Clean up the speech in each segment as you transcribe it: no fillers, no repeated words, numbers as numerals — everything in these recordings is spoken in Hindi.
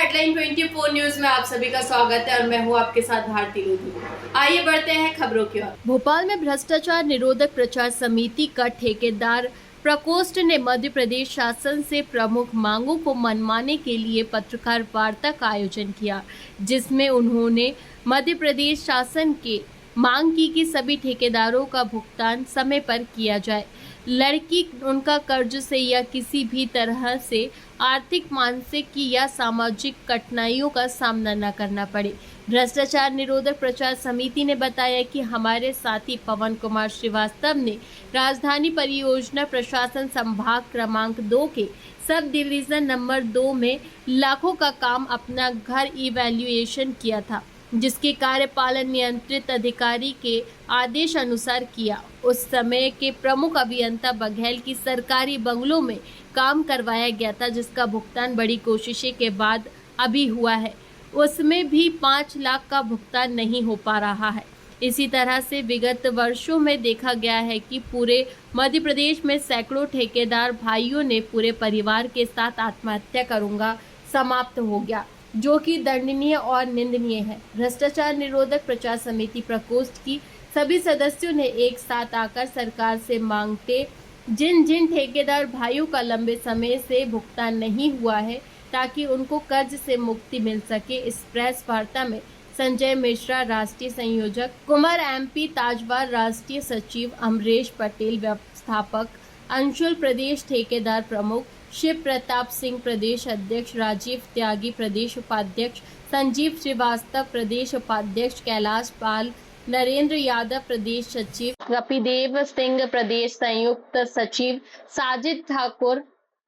हेडलाइन 24 न्यूज में आप सभी का स्वागत है और मैं हूं आपके साथ भारती लोधी। आइए बढ़ते हैं खबरों की ओर। भोपाल में भ्रष्टाचार निरोधक प्रचार समिति का ठेकेदार प्रकोष्ठ ने मध्य प्रदेश शासन से प्रमुख मांगों को मनवाने के लिए पत्रकार वार्ता का आयोजन किया, जिसमें उन्होंने मध्य प्रदेश शासन के मांग की कि सभी ठेकेदारों का भुगतान समय पर किया जाए, लड़की उनका कर्ज से या किसी भी तरह से आर्थिक, मानसिक या सामाजिक कठिनाइयों का सामना न करना पड़े। भ्रष्टाचार निरोधक प्रचार समिति ने बताया कि हमारे साथी पवन कुमार श्रीवास्तव ने राजधानी परियोजना प्रशासन संभाग क्रमांक 2 के सब डिवीजन नंबर 2 में लाखों का काम अपना घर इवैल्यूएशन किया था, जिसके कार्यपालन नियंत्रित अधिकारी के आदेश अनुसार किया। उस समय के प्रमुख अभियंता बघेल की सरकारी बंगलों में काम करवाया गया था, जिसका भुगतान बड़ी कोशिशें के बाद अभी हुआ है। उसमें भी 5 लाख का भुगतान नहीं हो पा रहा है। इसी तरह से विगत वर्षों में देखा गया है कि पूरे मध्य प्रदेश में सैकड़ों ठेकेदार भाइयों ने पूरे परिवार के साथ आत्महत्या करूंगा समाप्त हो गया, जो कि दंडनीय और निंदनीय है। भ्रष्टाचार निरोधक प्रचार समिति प्रकोष्ठ की सभी सदस्यों ने एक साथ आकर सरकार से मांगते जिन जिन ठेकेदार भाइयों का लंबे समय से भुगतान नहीं हुआ है, ताकि उनको कर्ज से मुक्ति मिल सके। इस प्रेस वार्ता में संजय मिश्रा राष्ट्रीय संयोजक, कुमार MP ताजवार राष्ट्रीय सचिव, अमरेश पटेल व्यवस्थापक, अंशुल प्रदेश ठेकेदार प्रमुख, शिव प्रताप सिंह प्रदेश अध्यक्ष, राजीव त्यागी प्रदेश उपाध्यक्ष, संजीव श्रीवास्तव प्रदेश उपाध्यक्ष, कैलाश पाल, नरेंद्र यादव प्रदेश सचिव, कपिदेव सिंह प्रदेश संयुक्त सचिव, साजिद ठाकुर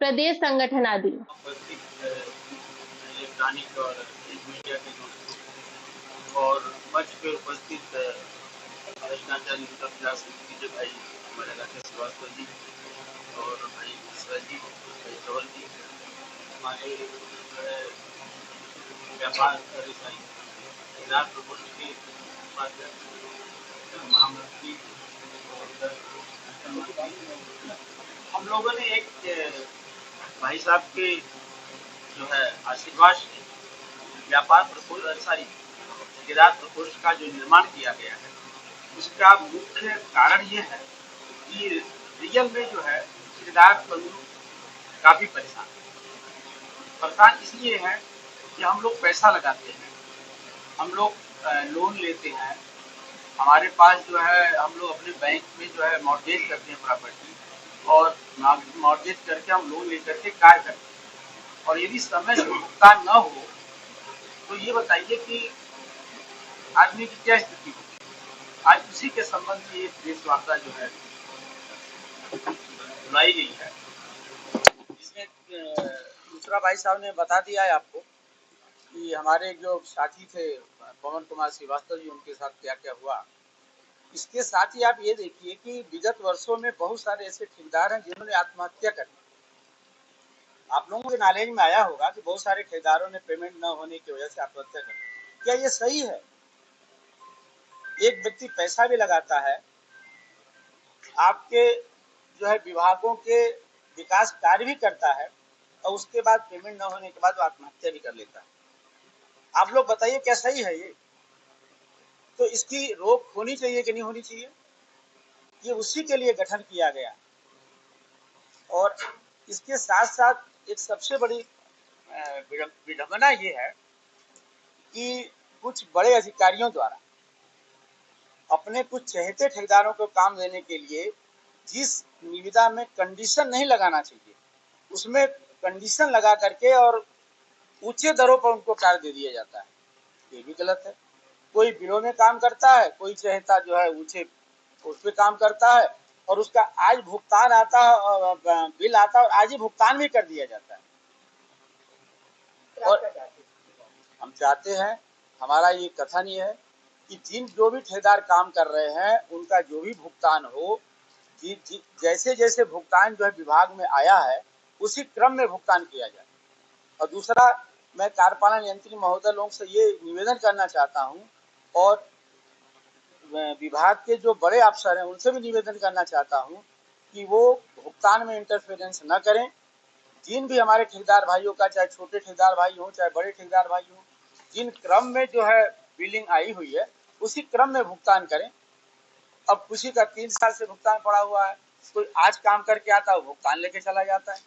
प्रदेश संगठन आदि। इलेक्ट्रॉनिक और मीडिया के दोस्तों और मंच पे उपस्थित भ्रष्टाचार निरोधक प्रचार समिति के भाई हमारे राकेश श्रीवास्तव जी और भाई ईश्वर जी, भाई धवल जी, हमारे व्यापार ठेकेदार प्रकोष्ठ के उपाध्यक्ष महामंत्री, हम लोगों ने एक भाई साहब के जो है आशीर्वाद से व्यापार प्रकोष्ठ ठेकेदार प्रकोष्ठ का जो निर्माण किया गया है, उसका मुख्य कारण ये है कि रियल में जो है ठेकेदार बंधु काफी परेशान इसलिए है कि हम लोग पैसा लगाते हैं, हम लोग लोन लेते हैं, हमारे पास जो है हम लोग अपने बैंक में जो है मॉर्गेज करते हैं प्रॉपर्टी, और मॉर्गेज करके हम लोन लेकर के कार्य करते हैं, और यदि समय से भुगतान न हो तो ये बताइए कि आदमी की क्या स्थिति होगी। आज उसी के संबंध में ये प्रेस वार्ता जो है बुलाई गई है, जिसमें दूसरा भाई साहब ने बता दिया है आपको कि हमारे जो साथी थे पवन कुमार श्रीवास्तव जी, उनके साथ क्या क्या हुआ। इसके साथ ही आप ये देखिए कि विगत वर्षों में बहुत सारे ऐसे ठेकेदार हैं जिन्होंने आत्महत्या कर ली। आप लोगों के नॉलेज में आया होगा कि बहुत सारे ठेकेदारों ने पेमेंट न होने की वजह से आत्महत्या कर ली। क्या ये सही है? एक व्यक्ति पैसा भी लगाता है, आपके जो है विभागों के विकास कार्य भी करता है, और उसके बाद पेमेंट न होने के बाद वो आत्महत्या भी कर लेता है। आप लोग बताइए क्या सही है ये? तो इसकी रोक होनी चाहिए कि नहीं होनी चाहिए? ये उसी के लिए गठन किया गया। और इसके साथ साथ एक सबसे बड़ी विडंबना ये है कि कुछ बड़े अधिकारियों द्वारा अपने कुछ चहेते ठेकेदारों को काम देने के लिए जिस निविदा में कंडीशन नहीं लगाना चाहिए, उसमें कंडीशन लगा करके और ऊंचे दरों पर उनको कार्य दे दिया जाता है। ये भी गलत है। कोई बिलों में काम करता है, कोई चहेता जो है ऊंचे उस पे काम करता है, और उसका आज भुगतान आता है, बिल आता है और आज ही भुगतान भी कर दिया जाता है। और हम चाहते हैं, हमारा ये कथन ये है कि जो भी ठेकेदार काम कर रहे हैं उनका जो भी भुगतान हो, जैसे जैसे भुगतान जो है विभाग में आया है उसी क्रम में भुगतान किया जाए। और दूसरा, मैं कार्यपालन यंत्री महोदय लोगों से ये निवेदन करना चाहता हूँ, और विभाग के जो बड़े अफसर हैं उनसे भी निवेदन करना चाहता हूँ कि वो भुगतान में इंटरफेरेंस न करें। जिन भी हमारे ठेकेदार भाइयों का, चाहे छोटे ठेकेदार भाई हो चाहे बड़े ठेकेदार भाई हो, जिन क्रम में जो है बिलिंग आई हुई है उसी क्रम में भुगतान करें। अब किसी का 3 साल से भुगतान पड़ा हुआ है, कोई आज काम करके आता है भुगतान लेके चला जाता है।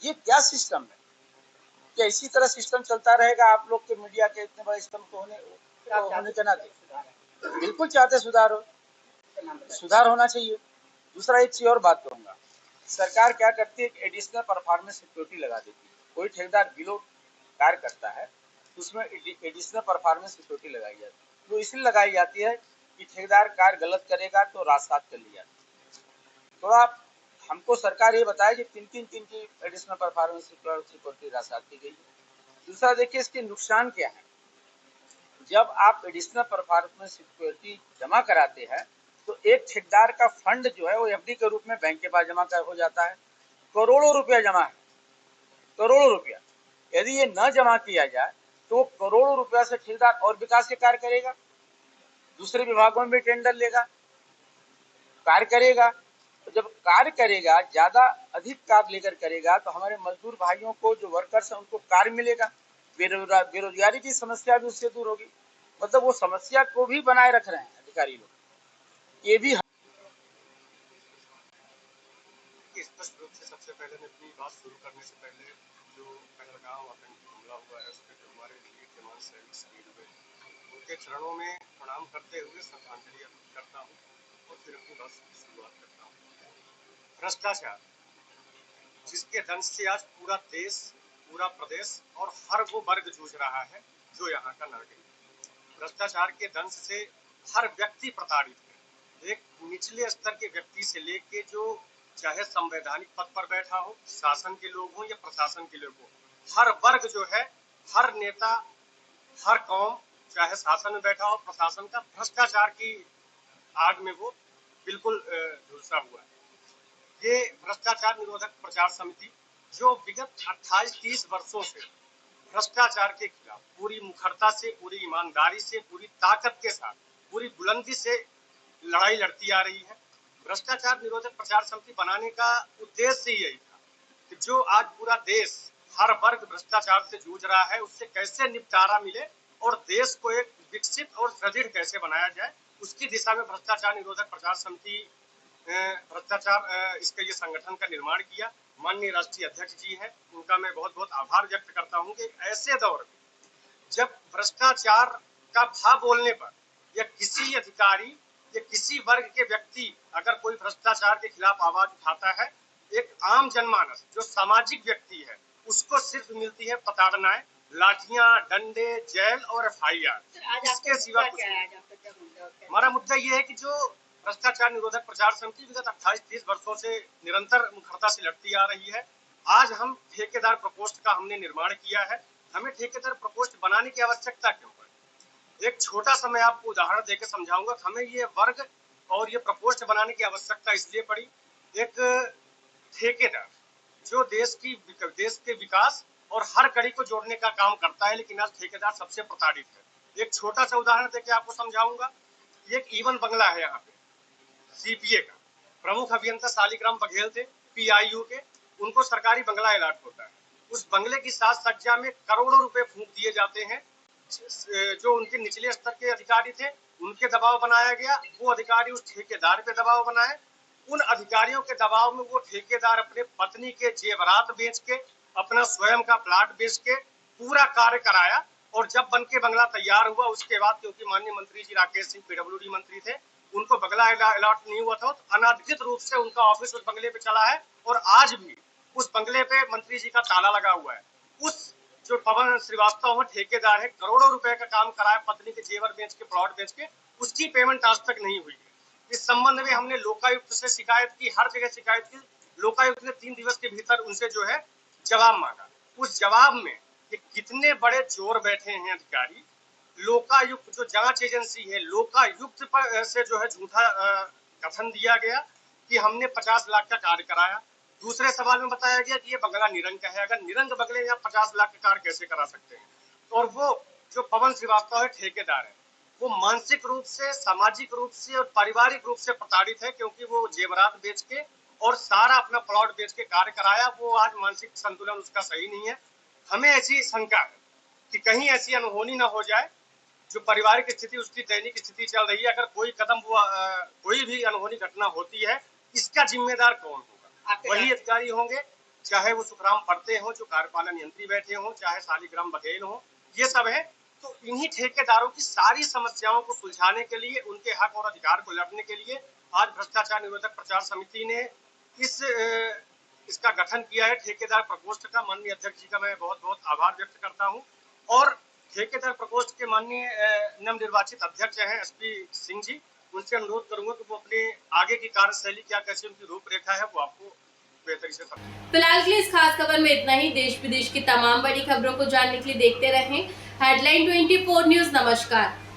ये क्या सिस्टम है? क्या इसी तरह सिस्टम चलता रहेगा? आप लोग के मीडिया के इतने बड़े सिस्टम को होने के नाते बिल्कुल चाहते सुधार हो, सुधार होना चाहिए। दूसरा एक चीज और बात करूंगा, सरकार क्या करती है, एडिशनल परफॉर्मेंस सिक्योरिटी लगा देती है। कोई ठेकेदार बिलो कार्य करता है तो उसमें एडिशनल परफॉर्मेंस सिक्योरिटी लगाई जाती है। तो इसलिए लगाई जाती है कि ठेकेदार कार्य गलत करेगा तो राजसात कर ली जाती है। थोड़ा हमको सरकार ये बताए कि किन की एडिशनल परफॉर्मेंस सिक्योरिटी राजसात की गई है। दूसरा देखिए इसके नुकसान क्या है। जब आप एडिशनल परफॉर्मेंस सिक्योरिटी जमा कराते हैं तो एक ठेकेदार का फंड जो है वो एफडी के रूप में बैंक के पास जमा हो जाता है। करोड़ों रुपया जमा है, करोड़ों रुपया। यदि ये न जमा किया जाए तो करोड़ों रुपया से ठेकेदार और विकास के कार्य करेगा, दूसरे विभागों में भी टेंडर लेगा, कार्य करेगा। तो जब कार्य करेगा, ज्यादा अधिक कार्य लेकर करेगा तो हमारे मजदूर भाइयों को, जो वर्कर्स हैं, उनको कार्य मिलेगा, बेरोजगारी की समस्या भी उससे दूर होगी। मतलब वो समस्या को भी बनाए रख रहे हैं अधिकारी लोग, ये भी। स्पष्ट रूप से सबसे पहले मैं अपनी बात शुरू करने से पहले जो पहलगाम आतंकी हमला हुआ है उसके जो हमारे वीर जवान शहीद हुए उनके चरणों में प्रणाम करते हुए श्रद्धांजलि अर्पित करता हूँ और फिर अपनी बात की शुरुआत करता हूँ। भ्रष्टाचार जिसके दंश से आज पूरा देश, पूरा प्रदेश और हर वो वर्ग जूझ रहा है जो यहाँ का नागरिक। भ्रष्टाचार के दंश से हर व्यक्ति प्रताड़ित है। एक निचले स्तर के व्यक्ति से लेके जो चाहे संवैधानिक पद पर बैठा हो, शासन के लोग हों या प्रशासन के लोग हों, हर वर्ग जो है, हर नेता, हर कौम, चाहे शासन में बैठा हो प्रशासन का, भ्रष्टाचार की आग में वो बिल्कुल झुलसा हुआ है। ये भ्रष्टाचार निरोधक प्रचार समिति जो विगत 28-30 वर्षों से भ्रष्टाचार के खिलाफ पूरी मुखरता से, पूरी ईमानदारी से, पूरी ताकत के साथ, पूरी बुलंदी से लड़ाई लड़ती आ रही है। भ्रष्टाचार निरोधक प्रचार समिति बनाने का उद्देश्य यही था कि जो आज पूरा देश, हर वर्ग भ्रष्टाचार से जूझ रहा है, उससे कैसे निपटारा मिले और देश को एक विकसित और सुदृढ़ कैसे बनाया जाए, उसकी दिशा में भ्रष्टाचार निरोधक प्रचार समिति इसके ये संगठन का निर्माण किया। माननीय राष्ट्रीय अध्यक्ष जी हैं, उनका मैं बहुत बहुत आभार व्यक्त करता हूँ कि ऐसे दौर में जब भ्रष्टाचार का भाव बोलने पर या किसी अधिकारी या किसी वर्ग के व्यक्ति अगर कोई भ्रष्टाचार के खिलाफ आवाज उठाता है, एक आम जनमानस जो सामाजिक व्यक्ति है उसको सिर्फ मिलती है प्रताड़नाएं, लाठियां, डंडे, जेल और एफआईआर। इसके सिवा कुछ नहीं। हमारा मुद्दा ये है कि जो भ्रष्टाचार निरोधक प्रचार समिति विगत 28-30 वर्षों से निरंतर मुखरता से लड़ती आ रही है, आज हम ठेकेदार प्रकोष्ठ का हमने निर्माण किया है। हमें ठेकेदार प्रकोष्ठ बनाने की आवश्यकता क्यों पड़ी? एक छोटा सा मैं आपको उदाहरण देकर समझाऊंगा। हमें ये वर्ग और ये प्रकोष्ठ बनाने की आवश्यकता इसलिए पड़ी, एक ठेकेदार जो देश के विकास और हर कड़ी को जोड़ने का काम करता है, लेकिन आज ठेकेदार सबसे प्रताड़ित है। एक छोटा सा उदाहरण देकर आपको समझाऊंगा। एक ईवन बंगला है यहाँ पे सीपीए का, प्रमुख अभियंता शालिग्राम बघेल थे पीआईयू के, उनको सरकारी बंगला अलॉट होता है। उस बंगले की साज सज्जा में करोड़ों रुपए फूंक दिए जाते हैं। जो उनके निचले स्तर के अधिकारी थे उनके दबाव बनाया गया, वो अधिकारी उस ठेकेदार पे दबाव बनाए। उन अधिकारियों के दबाव में वो ठेकेदार अपने पत्नी के जेवरात बेच के, अपना स्वयं का प्लाट बेच के पूरा कार्य कराया। और जब बन के बंगला तैयार हुआ उसके बाद, क्योंकि माननीय मंत्री जी राकेश सिंह पीडब्ल्यूडी मंत्री थे, उनको बंगला अलॉट नहीं हुआ था, तो अनधिकृत रूप से उनका ऑफिस उस बंगले पे चला है और आज भी उस बंगले पे मंत्री जी का ताला लगा हुआ है। उस जो पवन श्रीवास्तव ठेकेदार है, करोड़ों रुपए का काम कराया पत्नी के जेवर बेच के, प्लॉट बेच के, उसकी पेमेंट आज तक नहीं हुई है। इस संबंध में हमने लोकायुक्त से शिकायत की, हर जगह शिकायत की। लोकायुक्त ने 3 दिवस के भीतर उनसे जो है जवाब मांगा। उस जवाब में कि कितने बड़े चोर बैठे हैं अधिकारी। लोकायुक्त जो जांच एजेंसी है, लोकायुक्त पर से जो है झूठा कथन दिया गया कि हमने 50 लाख का कार्य कराया। दूसरे सवाल में बताया गया कि ये बंगला निरंक है। अगर निरंक बंगले या 50 लाख का कार्य कैसे करा सकते हैं? और वो जो पवन श्रीवास्तव है ठेकेदार है, वो मानसिक रूप से, सामाजिक रूप से और पारिवारिक रूप से प्रताड़ित है, क्योंकि वो जेवरात बेच के और सारा अपना प्लॉट बेच के कार्य कराया, वो आज मानसिक संतुलन उसका सही नहीं है। हमें ऐसी शंका है कि कहीं ऐसी अनहोनी ना हो जाए, जो पारिवारिक स्थिति उसकी दैनिक स्थिति चल रही है, अगर कोई कदम वो कोई भी अनहोनी घटना होती है, इसका जिम्मेदार कौन होगा? वही अधिकारी होंगे, चाहे वो सुखराम पड़ते हो जो कार्यपालन यंत्री बैठे हों, चाहे शालिग्राम बघेल हो, ये सब है। तो इन्हीं ठेकेदारों की सारी समस्याओं को सुलझाने के लिए, उनके हक और अधिकार को लड़ने के लिए आज भ्रष्टाचार निरोधक प्रचार समिति ने इसका गठन किया है। ठेकेदार प्रकोष्ठ का माननीय अध्यक्ष जी का मैं बहुत बहुत आभार व्यक्त करता हूं और ठेकेदार प्रकोष्ठ के माननीय नवनिर्वाचित अध्यक्ष हैं SP सिंह जी, उनसे अनुरोध करूंगा कि वो अपने आगे की कार्यशैली क्या, कैसे उनकी रूपरेखा है, वो आपको बेहतरी से समझाएं। फिलहाल के लिए इस खास खबर में इतना ही। देश विदेश की तमाम बड़ी खबरों को जानने के लिए देखते रहें हेडलाइन 24 न्यूज। नमस्कार।